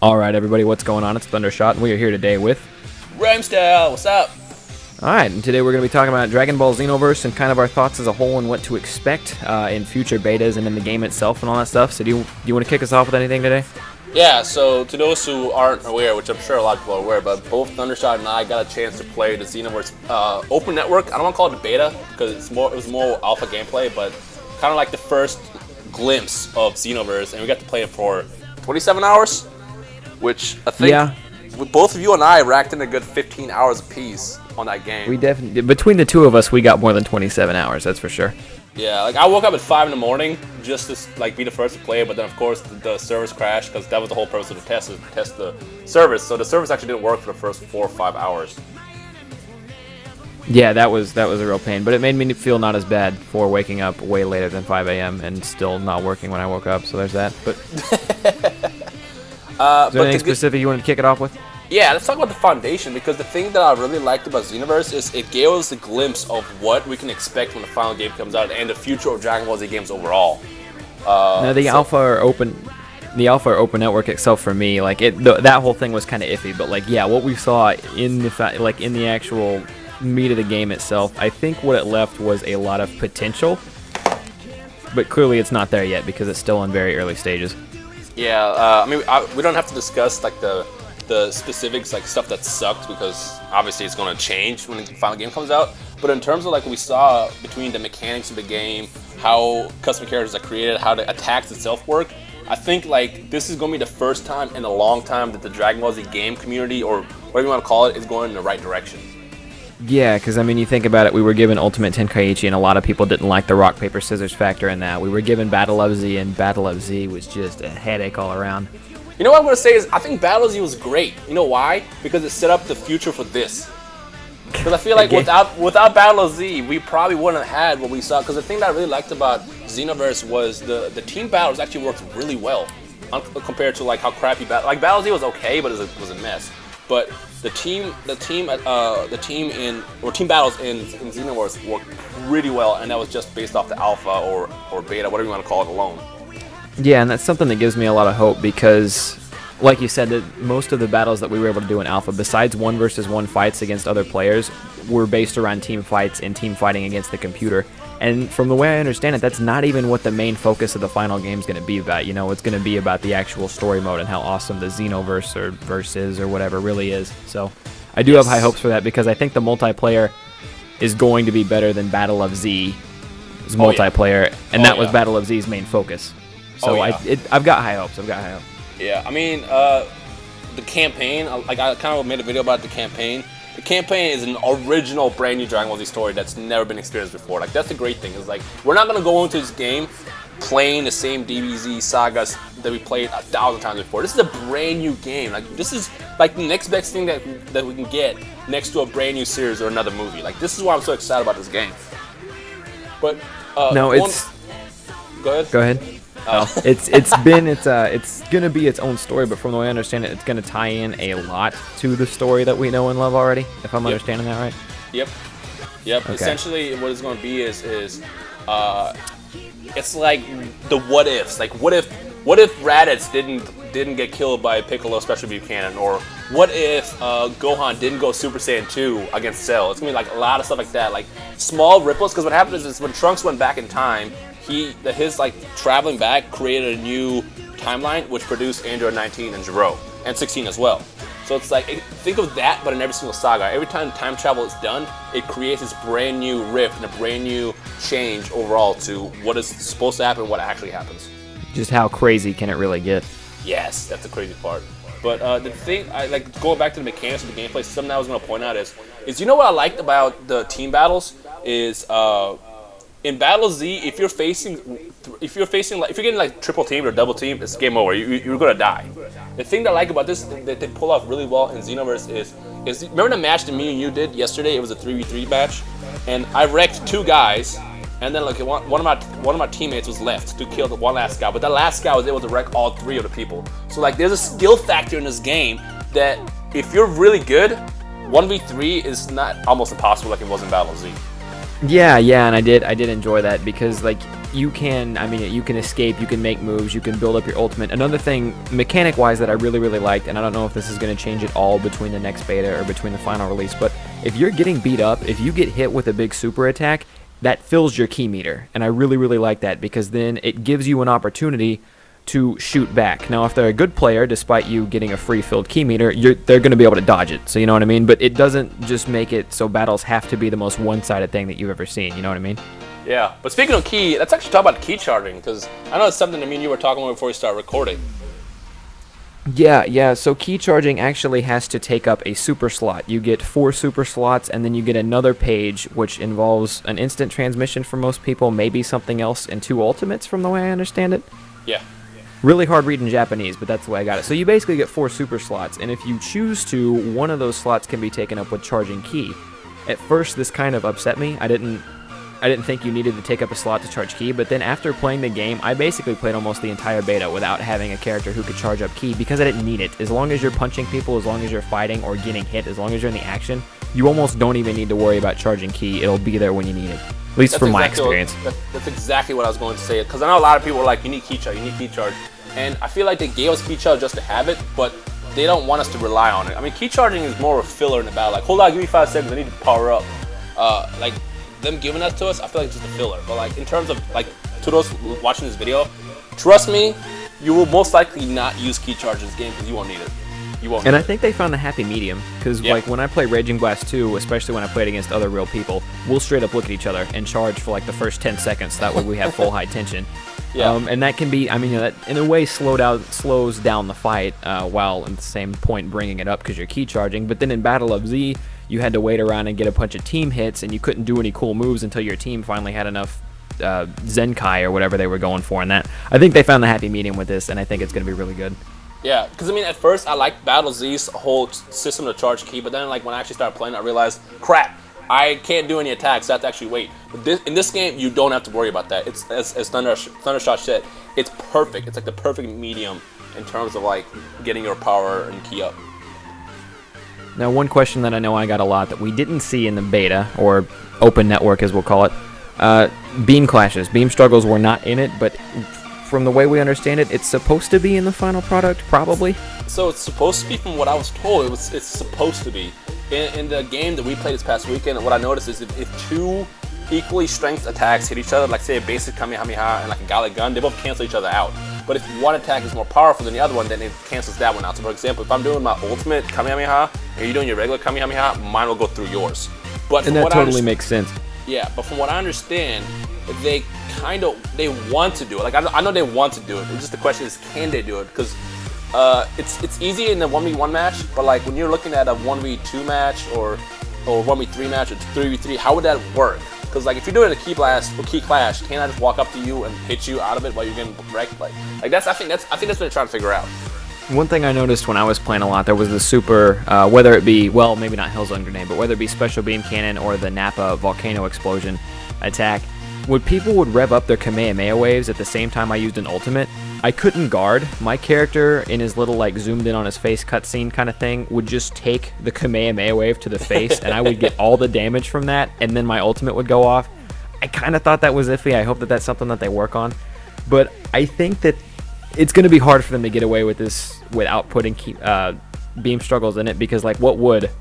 All right, everybody, what's going on? It's Thundershot, and we are here today with Rhymestyle, what's up? All right, and today we're going to be talking about DragonBall Xenoverse and kind of our thoughts as a whole and what to expect in future betas and in the game itself and all that stuff. So do you want to kick us off with anything today? Yeah, so to those who aren't aware, which I'm sure a lot of people are aware, but both Thundershot and I got a chance to play the Xenoverse open network. I don't want to call it a beta because it was more alpha gameplay, but kind of like the first glimpse of Xenoverse, and we got to play it for 27 hours, which I think both of you and I racked in a good 15 hours apiece on that game. We definitely, between the two of us, we got more than 27 hours, that's for sure. Yeah, like I woke up at 5 in the morning just to like be the first to play it, but then of course the service crashed because that was the whole purpose of the test, is to test the service. So the service actually didn't work for the first 4 or 5 hours. Yeah, that was a real pain, but it made me feel not as bad for waking up way later than 5 a.m. and still not working when I woke up, so there's that. But is there anything specific you wanted to kick it off with? Yeah, let's talk about the foundation, because the thing that I really liked about Xenoverse is it gave us a glimpse of what we can expect when the final game comes out and the future of Dragon Ball Z games overall. Now, the alpha or open network itself, for me, like that whole thing was kind of iffy, but like what we saw in the actual meat of the game itself, I think what it left was a lot of potential, but clearly it's not there yet because it's still in very early stages. Yeah, I mean, we don't have to discuss like the specifics, like stuff that sucked, because obviously it's going to change when the final game comes out. But in terms of like what we saw between the mechanics of the game, how custom characters are created, how the attacks itself work, I think like this is going to be the first time in a long time that the Dragon Ball Z game community, or whatever you want to call it, is going in the right direction. Yeah, because I mean, you think about it, we were given Ultimate Tenkaichi, and a lot of people didn't like the rock, paper, scissors factor in that. We were given Battle of Z, and Battle of Z was just a headache all around. You know what I'm going to say is, I think Battle Z was great. You know why? Because it set up the future for this. Because I feel like without Battle Z, we probably wouldn't have had what we saw. Because the thing that I really liked about Xenoverse was the team battles actually worked really well compared to like how crappy Battle Z was okay, but it was a mess. But team battles in Xenoverse worked pretty well, and that was just based off the alpha or beta, whatever you want to call it, alone. Yeah, and that's something that gives me a lot of hope because, like you said, that most of the battles that we were able to do in Alpha, besides 1-versus-1 fights against other players, were based around team fights and team fighting against the computer. And from the way I understand it, that's not even what the main focus of the final game is going to be about. You know, it's going to be about the actual story mode and how awesome the Xenoverse or Versus or whatever really is. So I do have high hopes for that because I think the multiplayer is going to be better than Battle of Z's multiplayer, and that was Battle of Z's main focus. So I've got high hopes. Yeah, I mean, the campaign, like I kind of made a video about the campaign. The campaign is an original, brand new Dragon Ball Z story that's never been experienced before. Like, that's the great thing. Is like, we're not going to go into this game playing the same DBZ sagas that we played 1,000 times before. This is a brand new game. Like, this is like the next best thing that we can get next to a brand new series or another movie. Like, this is why I'm so excited about this game. But no, Go ahead. It's gonna be its own story, but from the way I understand it, it's gonna tie in a lot to the story that we know and love already. If I'm understanding that right. Yep. Okay. Essentially, what it's gonna be is it's like the what ifs. Like what if Raditz didn't get killed by Piccolo Special Beam Cannon, or what if Gohan didn't go Super Saiyan 2 against Cell? It's gonna be like a lot of stuff like that, like small ripples. Because what happened is when Trunks went back in time, his like traveling back created a new timeline which produced Android 19 and Zero and 16 as well. So it's like, think of that, but in every single saga. Every time time travel is done, it creates this brand new rift and a brand new change overall to what is supposed to happen, what actually happens. Just how crazy can it really get? Yes, that's the crazy part. But the thing, like going back to the mechanics of the gameplay, something I was going to point out is you know what I liked about the team battles is. In Battle Z, if you're getting like triple teamed or double teamed, it's game over. You're gonna die. The thing that I like about this that they pull off really well in Xenoverse is remember the match that me and you did yesterday? It was a 3v3 match, and I wrecked 2 guys, and then like one of my teammates was left to kill the one last guy, but that last guy was able to wreck all 3 of the people. So like, there's a skill factor in this game that if you're really good, 1v3 is not almost impossible like it was in Battle Z. Yeah, yeah, and I did enjoy that because like you can, I mean, you can escape, you can make moves, you can build up your ultimate. Another thing, mechanic-wise, that I really liked, and I don't know if this is going to change at all between the next beta or between the final release, but if you're getting beat up, if you get hit with a big super attack, that fills your key meter, and I really like that because then it gives you an opportunity to shoot back. Now, if they're a good player, despite you getting a free filled key meter, they're going to be able to dodge it. So you know what I mean? But it doesn't just make it so battles have to be the most one-sided thing that you've ever seen. You know what I mean? Yeah. But speaking of key, let's actually talk about key charging because I know it's something that me and you were talking about before we start recording. Yeah. So key charging actually has to take up a super slot. You get 4 super slots, and then you get another page, which involves an instant transmission for most people, maybe something else, and 2 ultimates from the way I understand it. Yeah. Really hard reading Japanese, but that's the way I got it. So you basically get 4 super slots, and if you choose to, one of those slots can be taken up with charging key. At first, this kind of upset me. I didn't think you needed to take up a slot to charge key, but then after playing the game, I basically played almost the entire beta without having a character who could charge up key because I didn't need it. As long as you're punching people, as long as you're fighting or getting hit, as long as you're in the action, you almost don't even need to worry about charging key. It'll be there when you need it. At least from my experience. That's exactly what I was going to say. Because I know a lot of people are like, you need key charge, And I feel like they gave us key charge just to have it, but they don't want us to rely on it. I mean, key charging is more of a filler in the battle. Like, hold on, give me 5 seconds, I need to power up. Like, them giving that to us, I feel like it's just a filler. But like, in terms of, like, to those watching this video, trust me, you will most likely not use key charge in this game because you won't need it. And I think they found a happy medium, because like when I play Raging Blast 2, especially when I played against other real people, we'll straight up look at each other and charge for like the first 10 seconds. That way we have full high tension. And that can be, I mean, that in a way slows down the fight while at the same point bringing it up because you're key charging. But then in Battle of Z, you had to wait around and get a bunch of team hits, and you couldn't do any cool moves until your team finally had enough Zenkai or whatever they were going for in that. I think they found the happy medium with this, and I think it's going to be really good. Yeah, because I mean, at first I liked Battle Z's whole system to charge key, but then like when I actually started playing, I realized, crap, I can't do any attacks. I have to actually wait. But in this game, you don't have to worry about that. It's as Thundershot said, it's perfect. It's like the perfect medium in terms of like getting your power and key up. Now, one question that I know I got a lot that we didn't see in the beta, or open network as we'll call it, beam clashes. Beam struggles were not in it, but from the way we understand it, it's supposed to be in the final product, probably? So it's supposed to be, from what I was told, it's supposed to be. In the game that we played this past weekend, what I noticed is if 2 equally strength attacks hit each other, like say a basic Kamehameha and like a Galick Gun, they both cancel each other out. But if one attack is more powerful than the other one, then it cancels that one out. So for example, if I'm doing my ultimate Kamehameha and you're doing your regular Kamehameha, mine will go through yours. But and that totally makes sense. Yeah, but from what I understand, they want to do it. Like I know they want to do it. It's just the question is, can they do it? Because it's easy in the 1v1 match, but like when you're looking at a 1v2 match or 1v3 match or 3v3, how would that work? Because like if you're doing a key blast or key clash, can't I just walk up to you and hit you out of it while you're getting wrecked? Like that's I think that's what they're trying to figure out. One thing I noticed when I was playing a lot, there was the super, whether it be, well, maybe not Hellzone Grenade, but whether it be Special Beam Cannon or the Nappa Volcano Explosion attack, when people would rev up their Kamehameha waves at the same time I used an ultimate, I couldn't guard. My character, in his little like zoomed in on his face cutscene kind of thing, would just take the Kamehameha wave to the face, and I would get all the damage from that, and then my ultimate would go off. I kind of thought that was iffy. I hope that that's something that they work on. But I think that it's going to be hard for them to get away with this without putting beam struggles in it, because like what would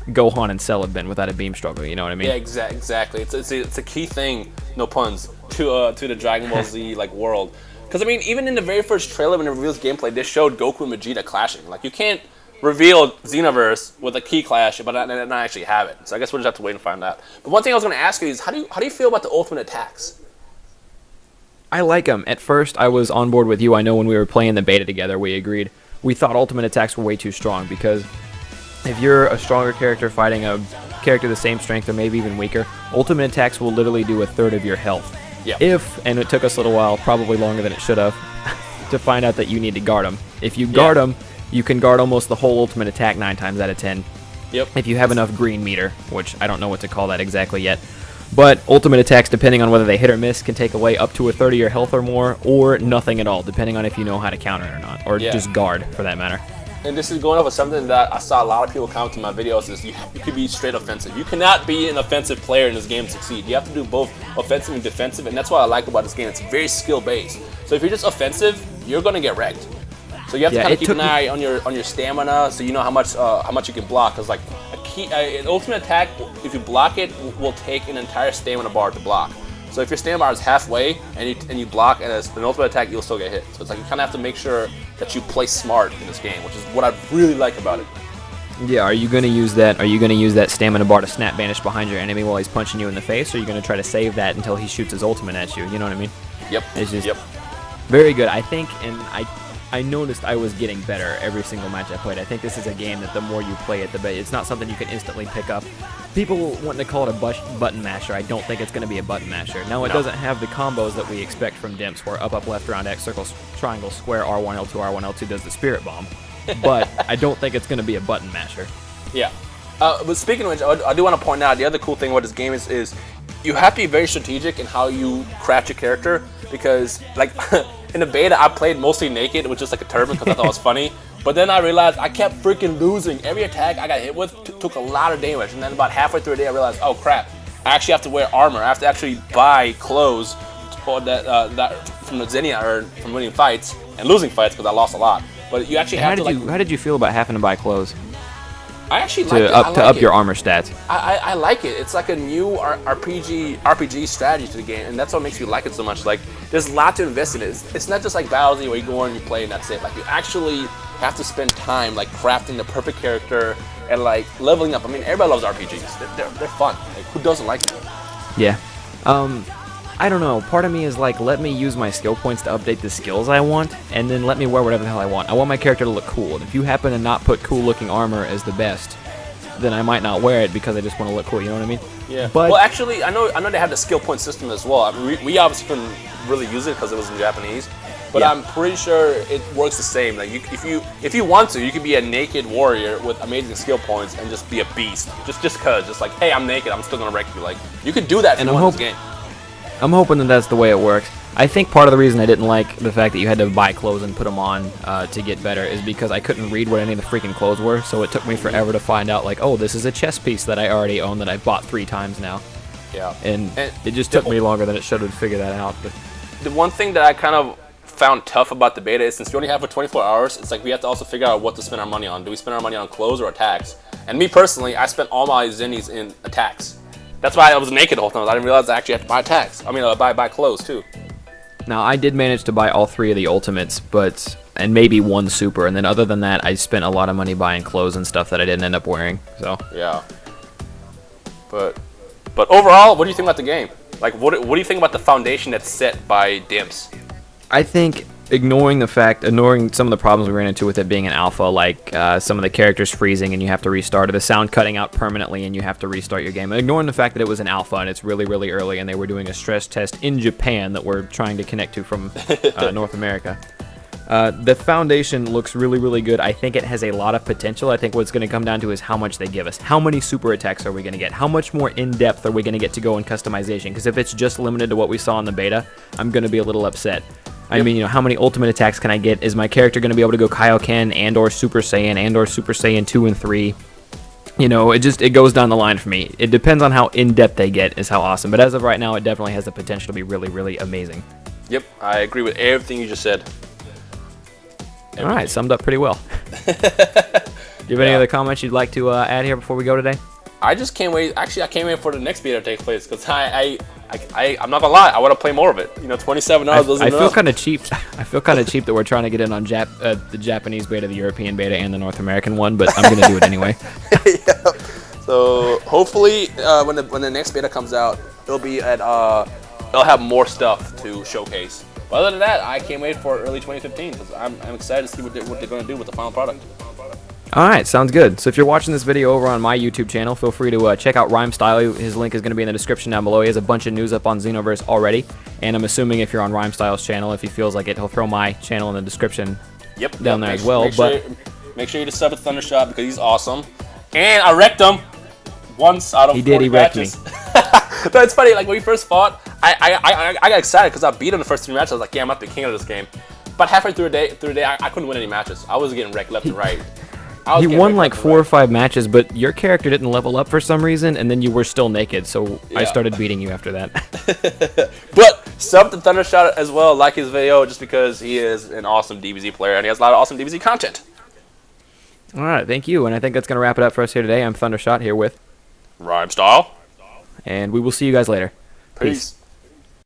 Gohan and Cell have been without a beam struggle? You know what I mean? Yeah, exactly. It's a key thing, no puns, to the Dragon Ball Z like world. Because I mean, even in the very first trailer when it reveals gameplay, they showed Goku and Vegeta clashing. Like you can't reveal Xenoverse with a key clash, but not actually have it. So I guess we'll just have to wait and find out. But one thing I was going to ask you is, how do you feel about the ultimate attacks? I like them. At first, I was on board with you. I know when we were playing the beta together, we agreed. We thought ultimate attacks were way too strong, because if you're a stronger character fighting a character the same strength or maybe even weaker, ultimate attacks will literally do a third of your health. Yeah. And it took us a little while, probably longer than it should have, to find out that you need to guard them. If you guard them, you can guard almost the whole ultimate attack 9 times out of 10. Yep. If you have enough green meter, which I don't know what to call that exactly yet. But ultimate attacks, depending on whether they hit or miss, can take away up to a third of your health or more, or nothing at all, depending on if you know how to counter it or not, or just guard, for that matter. and this is going off of something that I saw a lot of people comment in my videos, is you could be straight offensive. You cannot be an offensive player in this game and succeed. You have to do both offensive and defensive, and that's what I like about this game. It's very skill-based. So if you're just offensive, you're going to get wrecked. So you have to kind of keep an eye on your stamina, so you know how much you can block. Because like an ultimate attack, if you block it, will take an entire stamina bar to block. So if your stamina bar is halfway and you block and it's an ultimate attack, you'll still get hit. So it's like you kind of have to make sure that you play smart in this game, which is what I really like about it. Yeah, are you going to use that? Are you going to use that stamina bar to snap banish behind your enemy while he's punching you in the face, or are you going to try to save that until he shoots his ultimate at you? You know what I mean? Yep. It's just very good. I think, and I noticed I was getting better every single match I played. I think this is a game that the more you play it, the better. It's not something you can instantly pick up. People wanting to call it a button masher. I don't think it's going to be a button masher. Now, it doesn't have the combos that we expect from Dimps, where up, left, round, X, circle, triangle, square, R1, L2, R1, L2 does the spirit bomb. But I don't think it's going to be a button masher. Yeah. But speaking of which, I do want to point out the other cool thing about this game is you have to be very strategic in how you craft your character, because like in the beta I played mostly naked with just like a turban because I thought it was funny. But then I realized I kept freaking losing. Every attack I got hit with took a lot of damage, and then about halfway through the day I realized, oh crap, I actually have to wear armor. I have to actually buy clothes or that from the Xenia or from winning fights and losing fights because I lost a lot. But you actually have to like. How did you feel about having to buy clothes? I actually like it. To up your armor stats. I like it. It's like a new RPG strategy to the game, and that's what makes me like it so much. Like, there's a lot to invest in it. It's not just like Battle Z where you go in and you play and that's it. Like, you actually have to spend time like crafting the perfect character and like leveling up. I mean, everybody loves RPGs. They're fun. Like, who doesn't like them? Yeah. I don't know. Part of me is like, let me use my skill points to update the skills I want, and then let me wear whatever the hell I want. I want my character to look cool, and if you happen to not put cool-looking armor as the best, then I might not wear it because I just want to look cool. You know what I mean? Yeah. But well, actually, I know they have the skill point system as well. I mean, we obviously couldn't really use it because it was in Japanese, but I'm pretty sure it works the same. Like, if you want to, you can be a naked warrior with amazing skill points and just be a beast. Just like, hey, I'm naked, I'm still gonna wreck you. Like, you could do that if you want this game. I'm hoping that that's the way it works. I think part of the reason I didn't like the fact that you had to buy clothes and put them on to get better is because I couldn't read what any of the freaking clothes were, so it took me forever to find out, like, oh, this is a chess piece that I already own that I bought 3 times now. Yeah. And it just took me longer than it should have to figure that out. But the one thing that I kind of found tough about the beta is since we only have it for 24 hours, it's like we have to also figure out what to spend our money on. Do we spend our money on clothes or attacks? And me personally, I spent all my zennies in attacks. That's why I was naked the whole time. I didn't realize I actually had to buy attacks. I mean, buy clothes too. Now, I did manage to buy all 3 of the ultimates, and maybe 1 super, and then other than that, I spent a lot of money buying clothes and stuff that I didn't end up wearing. So yeah. But overall, what do you think about the game? Like, what do you think about the foundation that's set by Dimps? I think ignoring some of the problems we ran into with it being an alpha, like some of the characters freezing and you have to restart, or the sound cutting out permanently and you have to restart your game. Ignoring the fact that it was an alpha and it's really, really early and they were doing a stress test in Japan that we're trying to connect to from North America. The foundation looks really, really good. I think it has a lot of potential. I think what's going to come down to is how much they give us. How many super attacks are we going to get? How much more in-depth are we going to get to go in customization? Because if it's just limited to what we saw in the beta, I'm going to be a little upset. I mean, how many ultimate attacks can I get? Is my character going to be able to go Kaioken and or Super Saiyan 2 and 3? You know, it goes down the line for me. It depends on how in-depth they get is how awesome. But as of right now, it definitely has the potential to be really, really amazing. Yep, I agree with everything you just said. All right, summed up pretty well. Do you have any other comments you'd like to add here before we go today? I just can't wait. Actually, I can't wait for the next beta to take place because I'm not gonna lie. I want to play more of it. You know, 27 hours doesn't. I feel kind of cheap. I feel kind of cheap that we're trying to get in on the Japanese beta, the European beta, and the North American one. But I'm gonna do it anyway. Yeah. So hopefully, when the next beta comes out, it'll be at it'll have more stuff to showcase. But other than that, I can't wait for early 2015 because I'm excited to see what they're gonna do with the final product. Alright, sounds good. So if you're watching this video over on my YouTube channel, feel free to check out Rhymestyle. His link is going to be in the description down below. He has a bunch of news up on Xenoverse already. And I'm assuming if you're on Rhymestyle's channel, if he feels like it, he'll throw my channel in the description down there as well. Make sure you just sub with Thundershot because he's awesome. And I wrecked him once out of 40 matches. So it's funny, like when we first fought, I got excited because I beat him the first 3 matches. I was like, yeah, I'm not the king of this game. But halfway through the day, I couldn't win any matches. I was getting wrecked left and right. He won like 4 or 5 matches, but your character didn't level up for some reason, and then you were still naked, so I started beating you after that. But sub to Thundershot as well, like his video, just because he is an awesome DBZ player, and he has a lot of awesome DBZ content. All right, thank you, and I think that's going to wrap it up for us here today. I'm Thundershot here with Rhymestyle. And we will see you guys later. Peace.